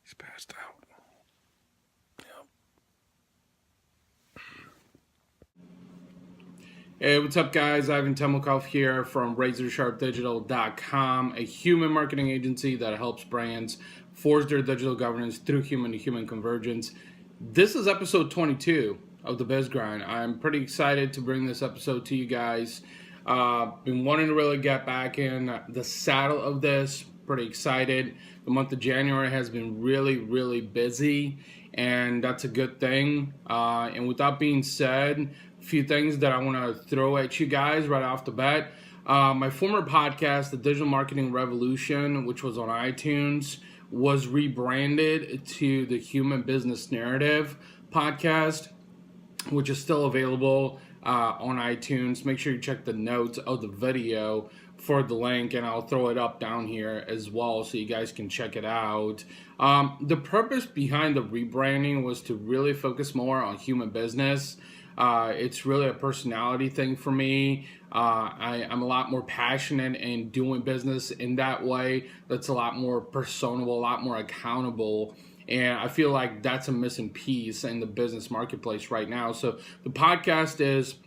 He's passed out. Hey, what's up, guys? Ivan Temelkov here from RazorSharpDigital.com, a human marketing agency that helps brands forge their digital governance through human-to-human convergence. This is episode 22 of the Biz Grind. I'm pretty excited to bring this episode to you guys. Been wanting to really get back in the saddle of this. Pretty excited. The month of January has been really busy, and that's a good thing. And with that being said, a few things that I want to throw at you guys right off the bat. My former podcast, The Digital Marketing Revolution, which was on iTunes, was rebranded to the Human Business Narrative podcast, which is still available on iTunes. Make sure you check the notes of the video for the link, and I'll throw it up down here as well so you guys can check it out. The purpose behind the rebranding was to really focus more on human business. It's really a personality thing for me. I'm a lot more passionate in doing business in that way. That's a lot more personable, a lot more accountable. And I feel like that's a missing piece in the business marketplace right now. So the podcast is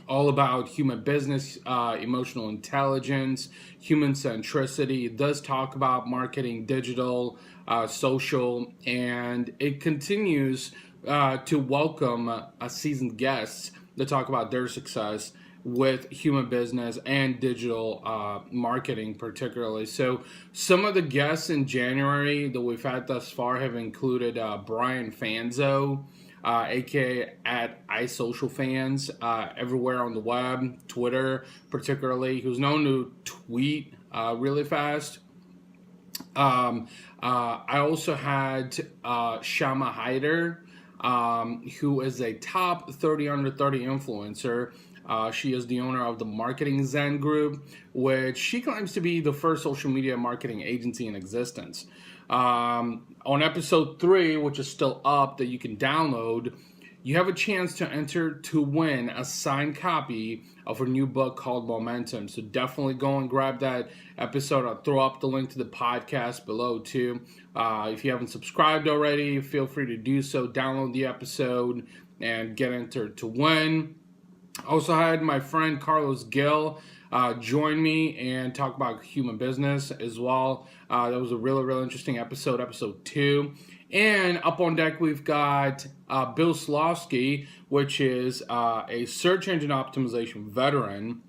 all about human business, emotional intelligence, human centricity. It does talk about marketing, digital, social, and it continues to welcome seasoned guests to talk about their success with human business and digital marketing particularly. So some of the guests in January that we've had thus far have included Brian Fanzo, aka at iSocialFans, everywhere on the web, Twitter particularly, who's known to tweet really fast. I also had Shama Hyder, who is a top 30 under 30 influencer. She is the owner of the Marketing Zen Group, which she claims to be the first social media marketing agency in existence. On episode 3, which is still up that you can download, you have a chance to enter to win a signed copy of her new book called Momentum. So definitely go and grab that episode. I'll throw up the link to the podcast below too. If you haven't subscribed already, feel free to do so. Download the episode and get entered to win. Also had my friend Carlos Gill join me and talk about human business as well. That was a really interesting episode 2. And up on deck, we've got Bill Slawski, which is a search engine optimization veteran,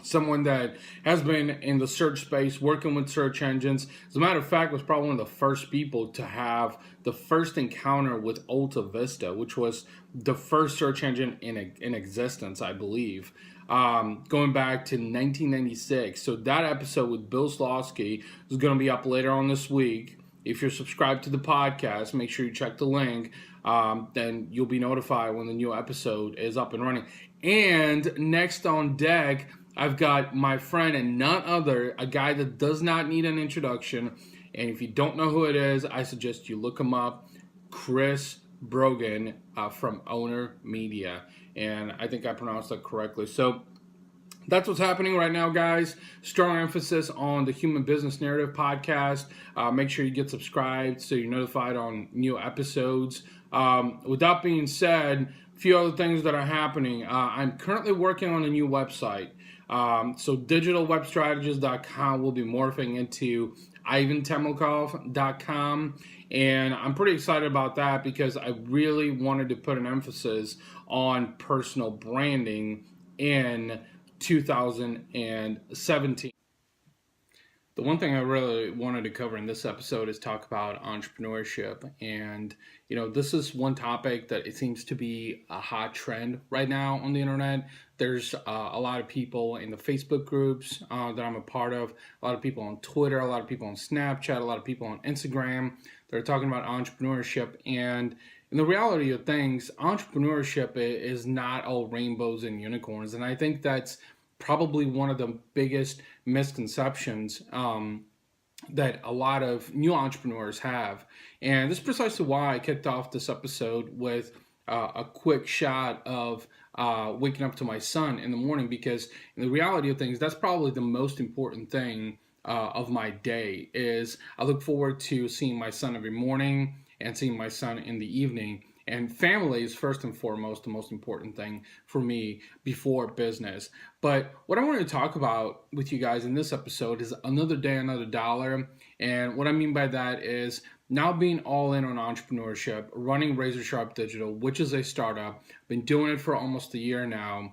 someone that has been in the search space, working with search engines. As a matter of fact, was probably one of the first people to have the first encounter with Alta Vista, which was the first search engine in existence, I believe, going back to 1996. So that episode with Bill Slawski is going to be up later on this week. If you're subscribed to the podcast, make sure you check the link. Then you'll be notified when the new episode is up and running. And next on deck, I've got my friend and none other, a guy that does not need an introduction. And if you don't know who it is, I suggest you look him up. Chris Brogan from Owner Media. And I think I pronounced that correctly. So that's what's happening right now, guys. Strong emphasis on the Human Business Narrative podcast. Make sure you get subscribed so you're notified on new episodes. With that being said, a few other things that are happening. I'm currently working on a new website. So digitalwebstrategist.com will be morphing into ivantemelkov.com. And I'm pretty excited about that because I really wanted to put an emphasis on personal branding in 2017. The one thing I really wanted to cover in this episode is talk about entrepreneurship. And, this is one topic that it seems to be a hot trend right now on the internet. There's a lot of people in the Facebook groups that I'm a part of, a lot of people on Twitter, a lot of people on Snapchat, a lot of people on Instagram that are talking about entrepreneurship. And in the reality of things, entrepreneurship is not all rainbows and unicorns. And I think that's probably one of the biggest misconceptions that a lot of new entrepreneurs have. And this is precisely why I kicked off this episode with a quick shot of waking up to my son in the morning, because in the reality of things, that's probably the most important thing of my day is I look forward to seeing my son every morning and seeing my son in the evening. And family is first and foremost the most important thing for me before business. But what I want to talk about with you guys in this episode is another day, another dollar. And what I mean by that is now being all in on entrepreneurship, running Razor Sharp Digital, which is a startup, been doing it for almost a year now,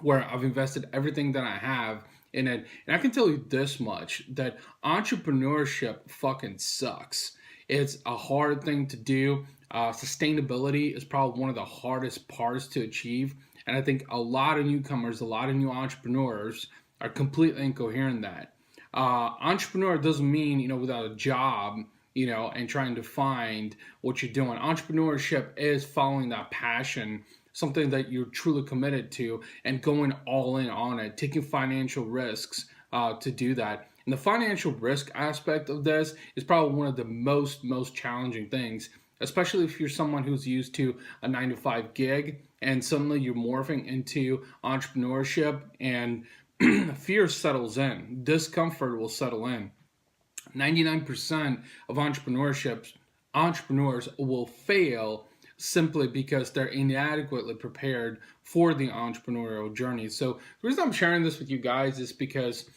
where I've invested everything that I have in it. And I can tell you this much, that entrepreneurship fucking sucks. It's a hard thing to do. Sustainability is probably one of the hardest parts to achieve. And I think a lot of newcomers, a lot of new entrepreneurs are completely incoherent in that. Entrepreneur doesn't mean, without a job, and trying to find what you're doing. Entrepreneurship is following that passion, something that you're truly committed to, and going all in on it, taking financial risks to do that. And the financial risk aspect of this is probably one of the most challenging things, especially if you're someone who's used to a 9-to-5 gig and suddenly you're morphing into entrepreneurship and fear settles in, discomfort will settle in. 99% of entrepreneurs will fail simply because they're inadequately prepared for the entrepreneurial journey. So the reason I'm sharing this with you guys is because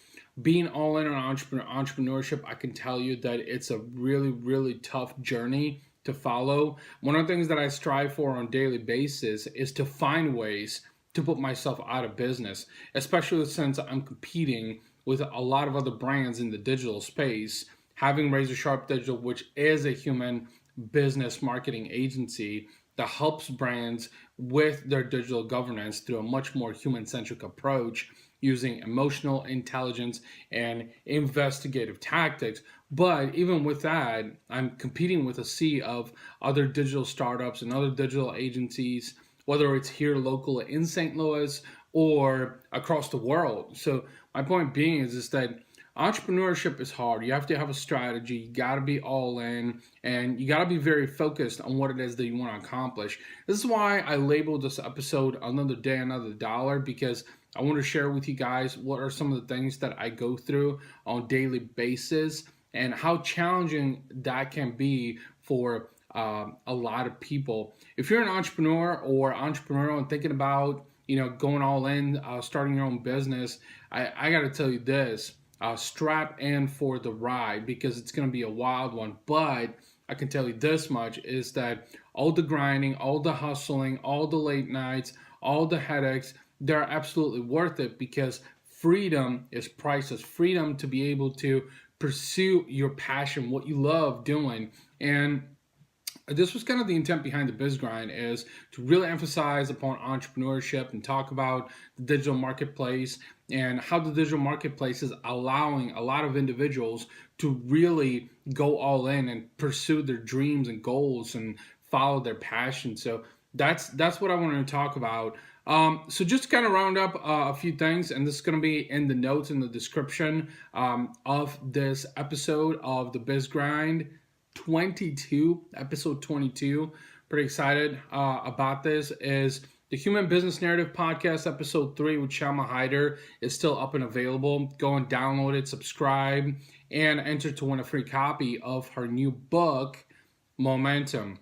being all in on entrepreneurship, I can tell you that it's a really tough journey to follow. One of the things that I strive for on a daily basis is to find ways to put myself out of business, especially since I'm competing with a lot of other brands in the digital space. Having Razor Sharp Digital, which is a human business marketing agency that helps brands with their digital governance through a much more human-centric approach using emotional intelligence and investigative tactics. But even with that, I'm competing with a sea of other digital startups and other digital agencies, whether it's here local in St. Louis or across the world. So my point being is that entrepreneurship is hard. You have to have a strategy. You got to be all in, and you got to be very focused on what it is that you want to accomplish. This is why I labeled this episode Another Day, Another Dollar, because I want to share with you guys what are some of the things that I go through on a daily basis and how challenging that can be for a lot of people. If you're an entrepreneur or entrepreneurial and thinking about going all in, starting your own business, I got to tell you this. Strap in for the ride, because it's going to be a wild one. But I can tell you this much, is that all the grinding, all the hustling, all the late nights, all the headaches, they're absolutely worth it, because freedom is priceless. Freedom to be able to pursue your passion, what you love doing. And this was kind of the intent behind the Biz Grind, is to really emphasize upon entrepreneurship and talk about the digital marketplace and how the digital marketplace is allowing a lot of individuals to really go all in and pursue their dreams and goals and follow their passion. So that's what I wanted to talk about. So just to kind of round up a few things, and this is going to be in the notes in the description of this episode of the Biz Grind. Episode 22. Pretty excited about this. Is the Human Business Narrative Podcast, episode 3 with Shalma Hyder is still up and available. Go and download it, subscribe, and enter to win a free copy of her new book, Momentum.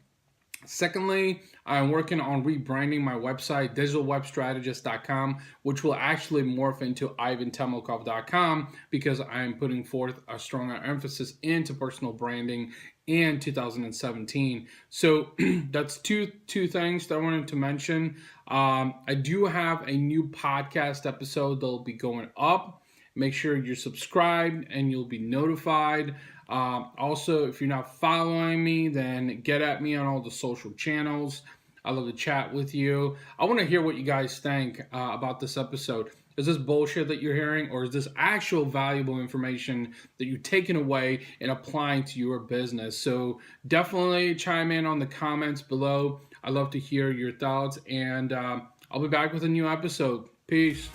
Secondly, I'm working on rebranding my website, digitalwebstrategist.com, which will actually morph into ivantemokov.com, because I'm putting forth a stronger emphasis into personal branding in 2017. So that's two things that I wanted to mention. I do have a new podcast episode that'll be going up. Make sure you're subscribed and you'll be notified. Also, if you're not following me, then get at me on all the social channels. I love to chat with you. I want to hear what you guys think about this episode. Is this bullshit that you're hearing, or is this actual valuable information that you're taking away and applying to your business? So definitely chime in on the comments below. I'd love to hear your thoughts, and I'll be back with a new episode. Peace.